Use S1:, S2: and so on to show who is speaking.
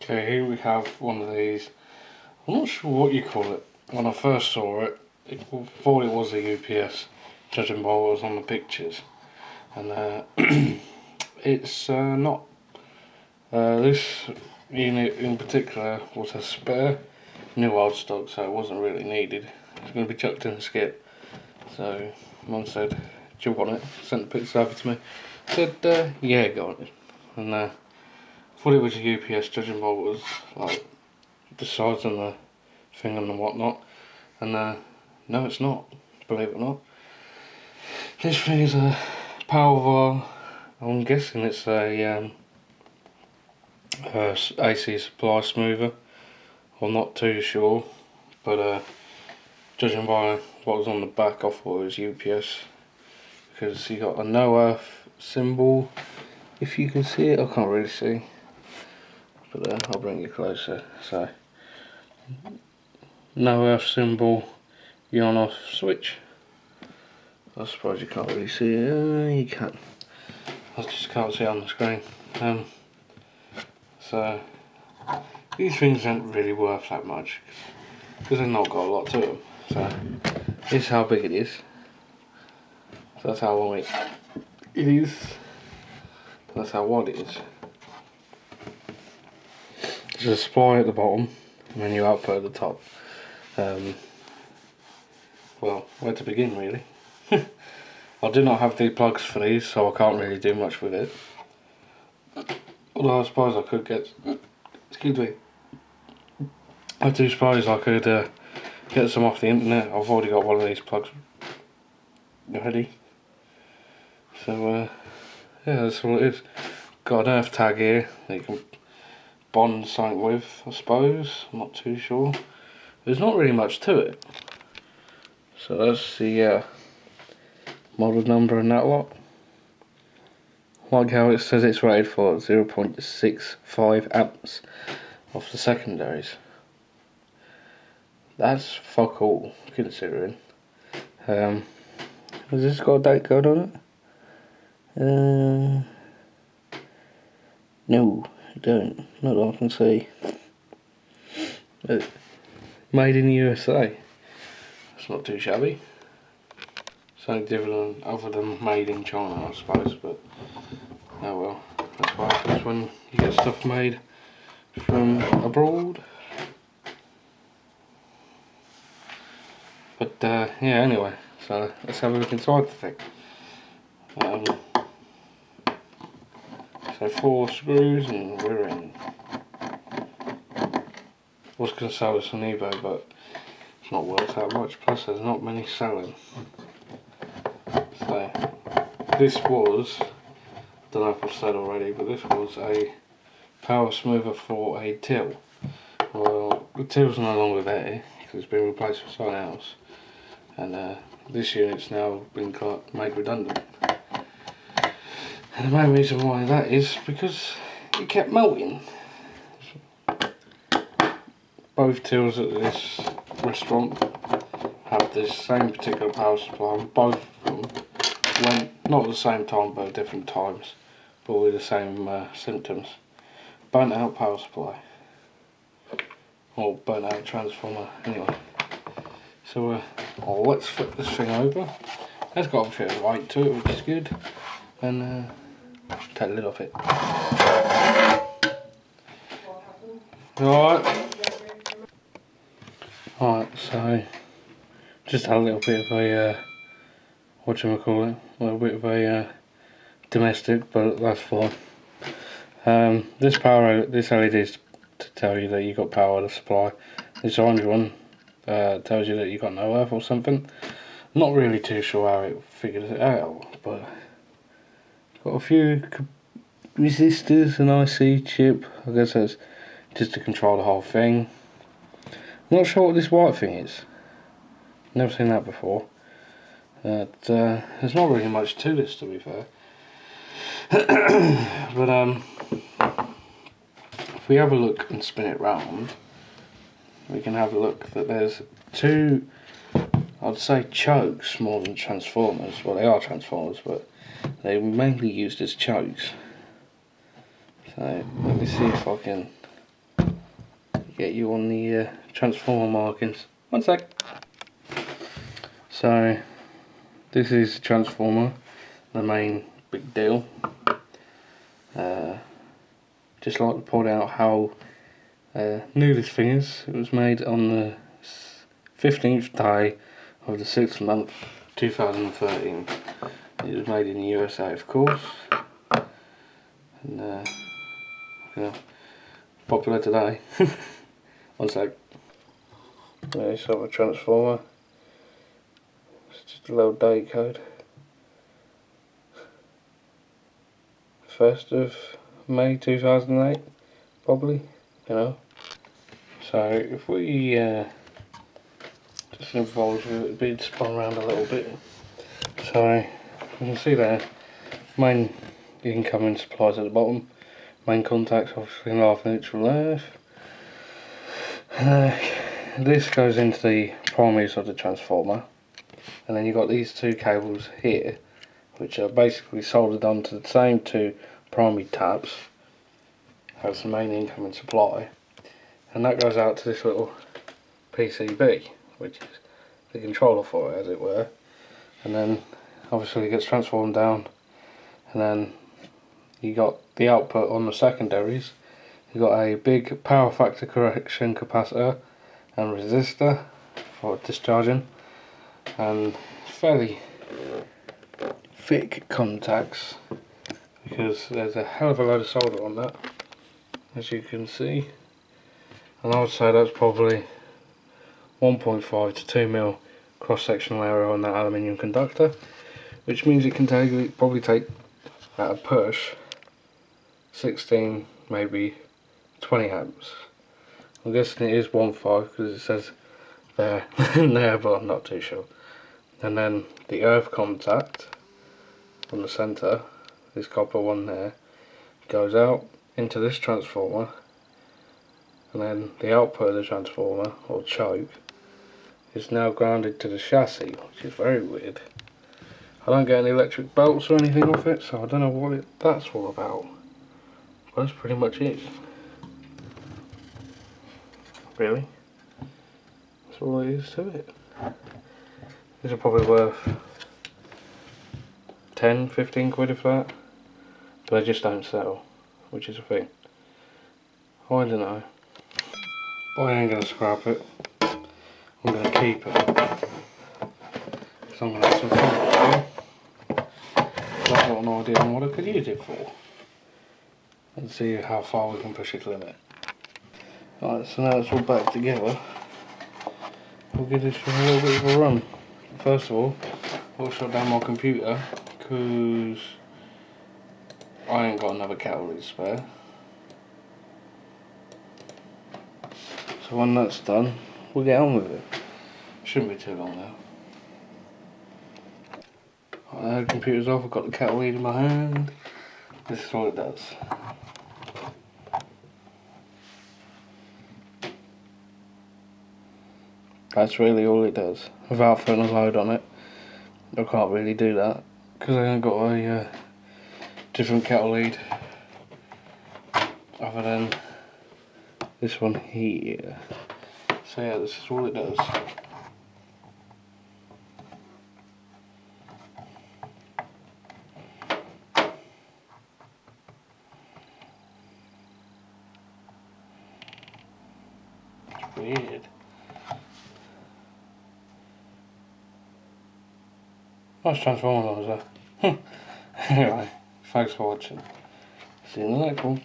S1: Okay, here we have one of these. I'm not sure what you call it. When I first saw it, I thought it was a UPS, judging by what was on the pictures. And it's not. This unit in particular was a spare, new old stock, so it wasn't really needed. It's going to be chucked in the skip. So Mum said, "Do you want it?" Sent the pictures over to me. Said, "Yeah, go on it." And thought it was a UPS, judging by what was like the size and the thing and whatnot. And no, it's not. Believe it or not, this thing is a Powervar. I'm guessing it's a AC supply smoother. I'm not too sure, but judging by what was on the back, I thought it was UPS because you got a no earth symbol. If you can see it, I can't really see, but I'll bring you closer. So, no earth symbol, the on off switch. I suppose you can't really see it. You can. I just can't see it on the screen. So these things aren't really worth that much because they've not got a lot to them. So this is how big it is. So that's how long it is. That's how wide it is. There's a supply at the bottom and then your output at the top. Well, where to begin really? I do not have the plugs for these, so I can't really do much with it. Although I suppose I could get, excuse me, I do suppose I could get some off the internet. I've already got one of these plugs ready. So yeah, that's all it is. Got an earth tag here that you can bond something with, I suppose. I'm not too sure. There's not really much to it. So that's the model number and that lot. Like how it says it's rated for 0.65 amps off the secondaries. That's fuck all, considering. Has this got a date code on it? No, it don't. Not that I can see. Made in the USA. It's not too shabby. Something different other than made in China, I suppose, but oh well. That's what happens when you get stuff made from abroad. But yeah, anyway, so let's have a look inside the thing. So 4 screws and we're in. I was going to sell this on eBay, but it's not worth that much, plus there's not many selling. So this was, don't know if I've said already, but this was a power smoother for a till. Well, the till's no longer there because it's been replaced with something else, and this unit's now been made redundant. And the main reason why that is because it kept melting. Both tills at this restaurant have this same particular power supply, and both of them went, not at the same time but at different times, but with the same symptoms. Burnt out power supply. Or burnt out transformer, anyway. So let's flip this thing over. It's got a bit of weight to it, which is good. And take the lid off it. Alright, so just had a little bit of a whatchamacallit, a little bit of a domestic, but that's fine. This LED is to tell you that you got power to supply. This orange one tells you that you got no earth or something. Not really too sure how it figures it out, but got a few resistors, an IC chip. I guess that's just to control the whole thing. I'm not sure what this white thing is. Never seen that before. But there's not really much to this, to be fair. But if we have a look and spin it round, we can have a look that there's 2, I'd say chokes more than transformers. Well, they are transformers, but they're mainly used as chokes. So let me see if I can get you on the transformer markings. One sec. So this is the transformer, the main big deal. Just like to point out how new this thing is. It was made on the 15th day of the 6th month 2013. It was made in the USA, of course, and popular today. One sec. There's sort of a transformer. It's just a little date code. 1st of May 2008, probably, you know. So if we just involved with it being spun around a little bit. So you can see there, main incoming supplies at the bottom, main contacts obviously in half neutral earth. This goes into the primaries of the transformer, and then you've got these two cables here, which are basically soldered onto the same two primary taps as the main incoming supply, and that goes out to this little PCB, which is the controller for it, as it were, and then obviously it gets transformed down, and then you got the output on the secondaries. You got a big power factor correction capacitor and resistor for discharging, and fairly thick contacts because there's a hell of a load of solder on that, as you can see, and I would say that's probably 1.5 to 2 mil cross-sectional area on that aluminium conductor, which means it can probably take at a push 16, maybe 20 amps. I'm guessing it is 1.5 because it says there there, but I'm not too sure. And then the earth contact on the centre, this copper one there, goes out into this transformer, and then the output of the transformer, or choke, is now grounded to the chassis, which is very weird. I don't get any electric belts or anything off it, so I don't know what that's all about. But that's pretty much it. Really? That's all there is to it. These are probably worth 10, 15 quid if that, but they just don't sell, which is a thing. I don't know. But I ain't going to scrap it. I'm going to keep it. So I'm going to have some fun with it. I've got an idea on what I could use it for. And see how far we can push its limit. Right, so now it's all back together. We'll give this a little bit of a run. First of all, I'll shut down my computer because I ain't got another catalyst spare. So when that's done, we'll get on with it. Shouldn't be too long now. Right, the computer's off, I've got the kettle lead in my hand. This is what it does. That's really all it does. Without putting a load on it, I can't really do that because I haven't got a different kettle lead other than this one here. So yeah, this is all it does. It's weird. Nice transformer noise there. Anyway, thanks for watching. See you in the next one.